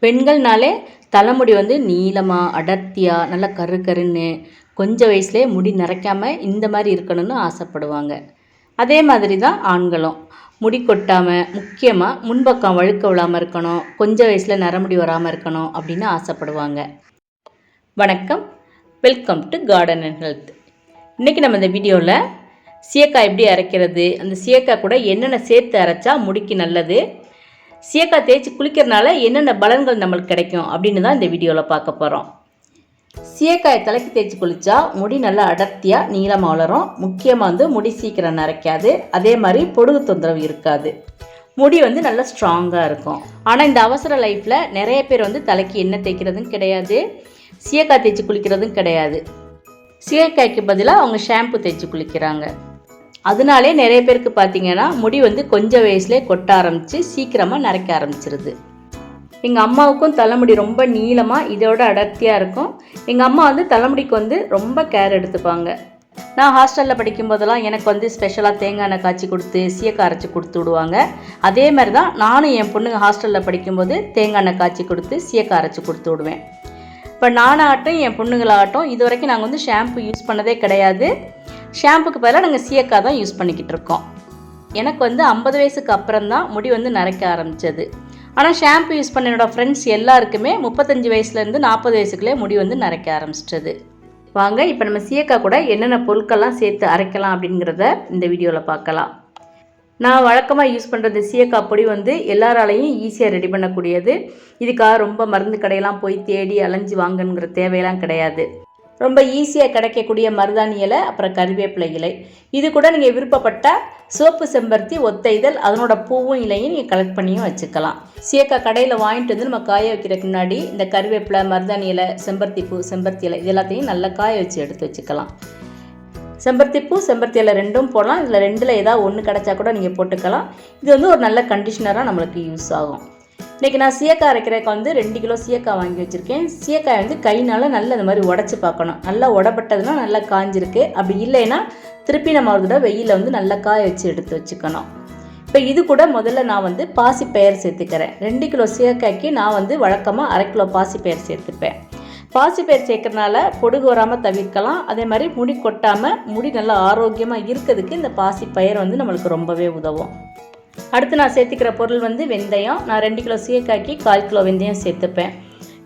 பெண்கள்னாலே தலைமுடி வந்து நீளமாக அடர்த்தியாக நல்லா கரு கருன்னு கொஞ்சம் வயசுலேயே முடி நரைக்காமல் இந்த மாதிரி இருக்கணும்னு ஆசைப்படுவாங்க. அதே மாதிரி தான் ஆண்களும் முடி கொட்டாமல், முக்கியமாக முன்பக்கம் வழுக்க விழாமல் இருக்கணும், கொஞ்சம் வயசில் நரமுடி வராமல் இருக்கணும் அப்படின்னு ஆசைப்படுவாங்க. வணக்கம், welcome to garden and health. இன்றைக்கி நம்ம இந்த வீடியோவில் சீயக்காய் எப்படி அரைக்கிறது, அந்த சீயக்காய் கூட என்னென்ன சேர்த்து அரைச்சா முடிக்கு நல்லது, சீயக்காய் தேய்ச்சி குளிக்கிறதுனால என்னென்ன பலன்கள் நம்மளுக்கு கிடைக்கும் அப்படின்னு தான் இந்த வீடியோவில் பார்க்க போகிறோம். சீயக்காயை தலைக்கு தேய்ச்சி குளித்தா முடி நல்லா அடர்த்தியாக நீளமாக வளரும். முக்கியமாக வந்து முடி சீக்கிரம் நரைக்காது, அதே மாதிரி பொடுகு தொந்தரவு இருக்காது, முடி வந்து நல்லா ஸ்ட்ராங்காக இருக்கும். ஆனால் இந்த அவசர லைஃப்பில் நிறைய பேர் வந்து தலைக்கு எண்ணெய் தேய்க்கிறதும் கிடையாது, சீயக்காய் தேய்ச்சி குளிக்கிறதும் கிடையாது. சீயக்காய்க்கு பதிலாக அவங்க ஷாம்பு தேய்ச்சி குளிக்கிறாங்க. அதனாலே நிறைய பேருக்கு பார்த்திங்கன்னா முடி வந்து கொஞ்சம் வயசுலேயே கொட்ட ஆரம்பித்து சீக்கிரமாக நரைக்க ஆரம்பிச்சிருது. எங்கள் அம்மாவுக்கும் தலைமுடி ரொம்ப நீளமாக இதோட அடர்த்தியாக இருக்கும். எங்கள் அம்மா வந்து தலைமுடிக்கு வந்து ரொம்ப கேர் எடுத்துப்பாங்க. நான் ஹாஸ்டலில் படிக்கும்போதெல்லாம் எனக்கு வந்து ஸ்பெஷலாக தேங்காய் எண்ணெய் காய்ச்சி கொடுத்து சீயக்காய் அரைச்சி கொடுத்து விடுவாங்க. அதே மாதிரி தான் நானும் என் பொண்ணுங்க ஹாஸ்டலில் படிக்கும்போது தேங்காய் எண்ணெய் காய்ச்சி கொடுத்து சீயக்காய் அரைச்சி கொடுத்து விடுவேன். இப்போ நானாகட்டும் என் பொண்ணுங்களாகட்டும் இது வரைக்கும் நாங்கள் வந்து ஷாம்பு யூஸ் பண்ணதே கிடையாது. ஷாம்புக்கு பதிலாக நாங்கள் சீயக்காய் தான் யூஸ் பண்ணிக்கிட்டு இருக்கோம். எனக்கு வந்து 50 வயசுக்கு அப்புறம் தான் முடி வந்து நரைக்க ஆரம்பித்தது. ஆனால் ஷாம்பு யூஸ் பண்ண என்னோடய ஃப்ரெண்ட்ஸ் எல்லாருக்குமே 35 வயசுலேருந்து 40 வயசுக்குள்ளே முடி வந்து நரைக்க ஆரம்பிச்சிட்டது. வாங்க இப்போ நம்ம சீயக்காய் கூட என்னென்ன பொருட்கள்லாம் சேர்த்து அரைக்கலாம் அப்படிங்கிறத இந்த வீடியோவில் பார்க்கலாம். நான் வழக்கமாக யூஸ் பண்ணுறது சீயக்காய் பொடி வந்து எல்லாராலையும் ஈஸியாக ரெடி பண்ணக்கூடியது. இதுக்காக ரொம்ப மருந்து கடையெல்லாம் போய் தேடி அலைஞ்சி வாங்கணுங்கிற தேவையெல்லாம் கிடையாது. ரொம்ப ஈஸியாக கிடைக்கக்கூடிய மருதாணி இலை, அப்புறம் கறிவேப்பிலை இலை, இது கூட நீங்கள் விருப்பப்பட்டால் சோப்பு செம்பருத்தி ஒத்த இதழ் அதனோட பூவும் இலையும் நீங்கள் கலெக்ட் பண்ணியும் வச்சுக்கலாம். சீயக்காய் கடையில் வாங்கிட்டு வந்து நம்ம காய வைக்கிறதுக்கு முன்னாடி இந்த கறிவேப்பிலை, மருதாணி இலை, செம்பருத்தி பூ, செம்பருத்தி இலை இது எல்லாத்தையும் நல்லா காய வச்சு எடுத்து வச்சுக்கலாம். செம்பருத்தி பூ, செம்பருத்தி இலை ரெண்டும் போடலாம். இதில் ரெண்டில் ஏதாவது ஒன்று கிடச்சா கூட நீங்கள் போட்டுக்கலாம். இது வந்து ஒரு நல்ல கண்டிஷனராக நம்மளுக்கு யூஸ் ஆகும். இன்றைக்கி நான் சீயக்காய் அரைக்கிறதுக்கு வந்து 2 கிலோ சீயக்காய் வாங்கி வச்சுருக்கேன். சீயக்காய் வந்து கையினால் நல்லா இந்த மாதிரி உடச்சி பார்க்கணும். நல்லா உடப்பட்டதுன்னா நல்லா காஞ்சிருக்கு, அப்படி இல்லைன்னா திருப்பி நம்ம அதோட வெயிலில் வந்து நல்லா காய வச்சு எடுத்து வச்சுக்கணும். இப்போ இது கூட முதல்ல நான் வந்து பாசிப்பயிறு சேர்த்துக்கிறேன். 2 கிலோ சீயக்காய்க்கு நான் வந்து வழக்கமாக 1/2 கிலோ பாசிப்பயிறு சேர்த்துப்பேன். பாசிப்பயிறு சேர்க்கறதுனால பொடுகு வராமல் தவிர்க்கலாம். அதே மாதிரி முடி கொட்டாமல் முடி நல்லா ஆரோக்கியமாக இருக்கிறதுக்கு இந்த பாசிப்பயிறு வந்து நம்மளுக்கு ரொம்பவே உதவும். அடுத்து நான் சேர்த்துக்கிற பொருள் வந்து வெந்தயம். நான் 2 கிலோ சீயக்காய்க்கு 1/4 கிலோ வெந்தயம் சேர்த்துப்பேன்.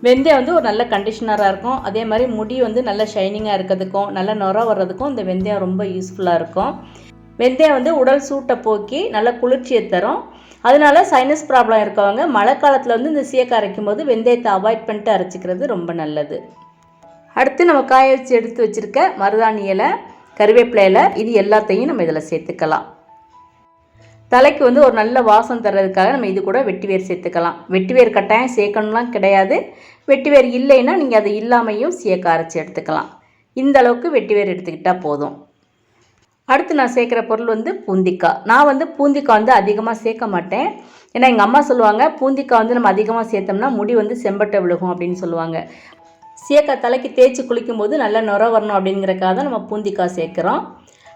வெந்தயம் வந்து ஒரு நல்ல கண்டிஷனராக இருக்கும். அதே மாதிரி முடி வந்து நல்ல ஷைனிங்காக இருக்கிறதுக்கும் நல்ல நுர வர்றதுக்கும் இந்த வெந்தயம் ரொம்ப யூஸ்ஃபுல்லாக இருக்கும். வெந்தயம் வந்து உடல் சூட்டை போக்கி நல்ல குளிர்ச்சியை தரும். அதனால சைனஸ் ப்ராப்ளம் இருக்கவங்க மழை காலத்தில் வந்து இந்த சீயக்காய் அரைக்கும் போது வெந்தயத்தை அவாய்ட் பண்ணிட்டு அரைச்சிக்கிறது ரொம்ப நல்லது. அடுத்து நம்ம காய வச்சு எடுத்து வச்சுருக்க மருதாணி இலை, கறிவேப்பிலை இலை இது எல்லாத்தையும் நம்ம இதில் சேர்த்துக்கலாம். தலைக்கு வந்து ஒரு நல்ல வாசம் தர்றதுக்காக நம்ம இது கூட வெட்டிவேர் சேர்த்துக்கலாம். வெட்டிவேர் கட்டாயம் சேர்க்கணும்லாம் கிடையாது. வெட்டிவேர் இல்லைன்னா நீங்கள் அது இல்லாமையும் சீயக்காய் அரைச்சி எடுத்துக்கலாம். இந்த அளவுக்கு வெட்டிவேர் எடுத்துக்கிட்டால் போதும். அடுத்து நான் சேர்க்குற பொருள் வந்து பூந்திக்காய். நான் வந்து பூந்திக்காய் வந்து அதிகமாக சேர்க்க மாட்டேன். ஏன்னா எங்கள் அம்மா சொல்லுவாங்க பூந்திக்காய் வந்து நம்ம அதிகமாக சேர்த்தோம்னா முடி வந்து செம்பட்டை விழுகும் அப்படின்னு சொல்லுவாங்க. சீயக்காய் தலைக்கு தேய்ச்சி குளிக்கும்போது நல்லா நுர வரணும் அப்படிங்கிறக்காக தான் நம்ம பூந்திக்காய் சேர்க்குறோம்.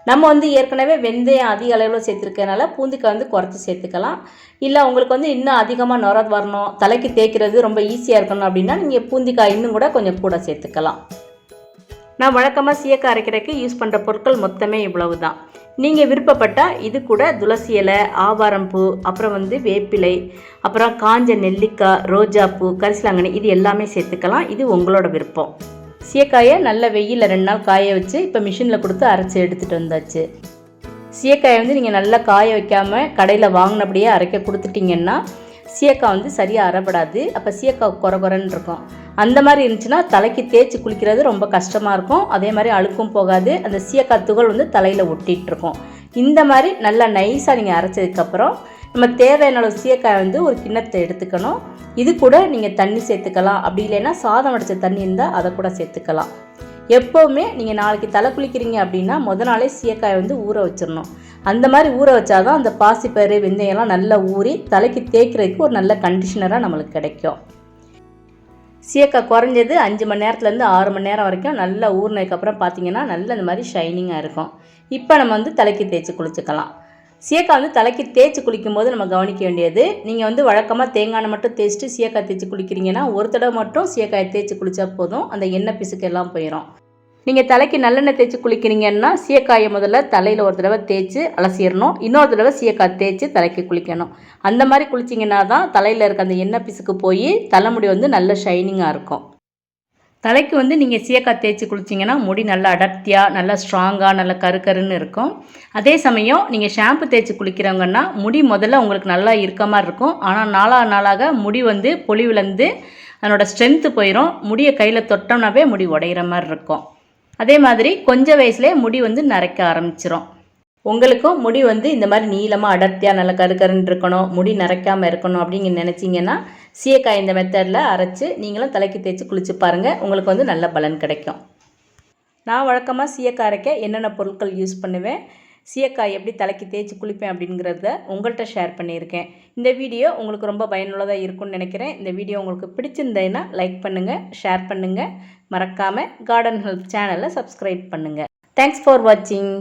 நம்ம வந்து ஏற்கனவே வெந்தயம் அதிக அளவில் சேர்த்துருக்கனால பூந்திக்காய் வந்து குறைச்சி சேர்த்துக்கலாம். இல்லை உங்களுக்கு வந்து இன்னும் அதிகமாக நுர வரணும், தலைக்கு தேய்க்கிறது ரொம்ப ஈஸியாக இருக்கணும் அப்படின்னா நீங்கள் பூந்திக்காய் இன்னும் கூட கொஞ்சம் கூட சேர்த்துக்கலாம். நான் வழக்கமாக சீயக்காய் அரைக்கிறதுக்கு யூஸ் பண்ணுற பொருட்கள் மொத்தமே இவ்வளவு தான். நீங்கள் விருப்பப்பட்டால் இது கூட துளசி இலை, ஆவாரம்பூ, அப்புறம் வந்து வேப்பிலை, அப்புறம் காஞ்ச நெல்லிக்காய், ரோஜாப்பூ, கரிசலாங்கண்ணி இது எல்லாமே சேர்த்துக்கலாம். இது உங்களோட விருப்பம். சீயக்காயை நல்ல வெயிலில் 2 நாள் காய வச்சு இப்போ மிஷினில் கொடுத்து அரைச்சி எடுத்துகிட்டு வந்தாச்சு. சீயக்காயை வந்து நீங்கள் நல்லா காய வைக்காமல் கடையில் வாங்கினபடியே அரைக்க கொடுத்துட்டிங்கன்னா சீயக்காய் வந்து சரியாக அரைப்படாது. அப்போ சீயக்காய் குறன்னு இருக்கும். அந்த மாதிரி இருந்துச்சுன்னா தலைக்கு தேய்ச்சி குளிக்கிறது ரொம்ப கஷ்டமாக இருக்கும். அதே மாதிரி அழுக்கும் போகாது, அந்த சீயக்காய் துகள் வந்து தலையில் ஒட்டிகிட்ருக்கும். இந்த மாதிரி நல்லா நைஸாக நீங்கள் அரைச்சதுக்கப்புறம் நம்ம தேவையான அளவு சீயக்காய் வந்து ஒரு கிண்ணத்தை எடுத்துக்கணும். இது கூட நீங்கள் தண்ணி சேர்த்துக்கலாம். அப்படி இல்லைன்னா சாதம் வடித்த தண்ணி இருந்தால் அதை கூட சேர்த்துக்கலாம். எப்போவுமே நீங்கள் நாளைக்கு தலை குளிக்கிறீங்க அப்படின்னா நாளே சீயக்காயை வந்து ஊற வச்சிடணும். அந்த மாதிரி ஊற வச்சாதான் அந்த பாசிப்பயிறு, வெந்தயம்லாம் நல்லா ஊறி தலைக்கு தேய்க்கிறதுக்கு ஒரு நல்ல கண்டிஷனராக நம்மளுக்கு கிடைக்கும். சீயக்காய் குறைஞ்சது 5 மணி நேரத்துலேருந்து 6 மணி நேரம் வரைக்கும் நல்லா ஊறினதுக்கப்புறம் பார்த்தீங்கன்னா நல்ல இந்த மாதிரி ஷைனிங்காக இருக்கும். இப்போ நம்ம வந்து தலைக்கு தேய்ச்சி குளிச்சுக்கலாம். சீயக்காய் வந்து தலைக்கு தேய்ச்சி குளிக்கும்போது நம்ம கவனிக்க வேண்டியது, நீங்கள் வந்து வழக்கமாக தேங்காய் எண்ணெய் மட்டும் தேய்ச்சிட்டு சீயக்காய் தேய்ச்சி குளிக்கிறீங்கன்னா ஒரு தடவை மட்டும் சீயக்காயை தேய்ச்சி குளித்தா போதும், அந்த எண்ணெய் பிசுக்கு எல்லாம் போயிடும். நீங்கள் தலைக்கு நல்லெண்ணெய் தேய்ச்சி குளிக்கிறீங்கன்னா சீயக்காயை முதல்ல தலையில் ஒரு தடவை தேய்ச்சி அலசிடணும், இன்னொரு தடவை சீயக்காய் தேய்ச்சி தலைக்கு குளிக்கணும். அந்த மாதிரி குளிச்சிங்கன்னா தான் தலையில் இருக்க அந்த எண்ணெய் பிசுக்கு போய் தலைமுடி வந்து நல்ல ஷைனிங்காக இருக்கும். தலைக்கு வந்து நீங்கள் சீயக்காய் தேய்ச்சி குளிச்சிங்கன்னா முடி நல்லா அடர்த்தியாக நல்லா ஸ்ட்ராங்காக நல்லா கருன்னு இருக்கும். அதே சமயம் நீங்கள் ஷாம்பு தேய்ச்சி குளிக்கிறவங்கன்னா முடி முதல்ல உங்களுக்கு நல்லா இருக்க மாதிரி இருக்கும். ஆனால் நாளாக முடி வந்து பொலிவிழந்து அதனோட ஸ்ட்ரென்த்து போயிடும். முடியை கையில் தொட்டோம்னாவே முடி உடையிற மாதிரி இருக்கும். அதே மாதிரி கொஞ்சம் வயசுலேயே முடி வந்து நரைக்க ஆரம்பிச்சிடும். உங்களுக்கும் முடி வந்து இந்த மாதிரி நீளமாக அடர்த்தியாக நல்லா கருன்னு இருக்கணும், முடி நரைக்காமல் இருக்கணும் அப்படின்னு நினச்சிங்கன்னா சீயக்காய் இந்த மெத்தடில் அரைச்சி நீங்களும் தலைக்கு தேய்ச்சி குளிச்சு பாருங்கள். உங்களுக்கு வந்து நல்ல பலன் கிடைக்கும். நான் வழக்கமாக சீயக்காய் அரைக்க என்னென்ன பொருட்கள் யூஸ் பண்ணுவேன், சீயக்காய் எப்படி தலைக்கு தேய்ச்சி குளிப்பேன் அப்படிங்கிறத உங்கள்கிட்ட ஷேர் பண்ணியிருக்கேன். இந்த வீடியோ உங்களுக்கு ரொம்ப பயனுள்ளதாக இருக்கும்னு நினைக்கிறேன். இந்த வீடியோ உங்களுக்கு பிடிச்சிருந்தேன்னா லைக் பண்ணுங்கள், ஷேர் பண்ணுங்கள். மறக்காமல் கார்டன் ஹெல்ப் சேனலை சப்ஸ்கிரைப் பண்ணுங்கள். தேங்க்ஸ் ஃபார் வாட்சிங்.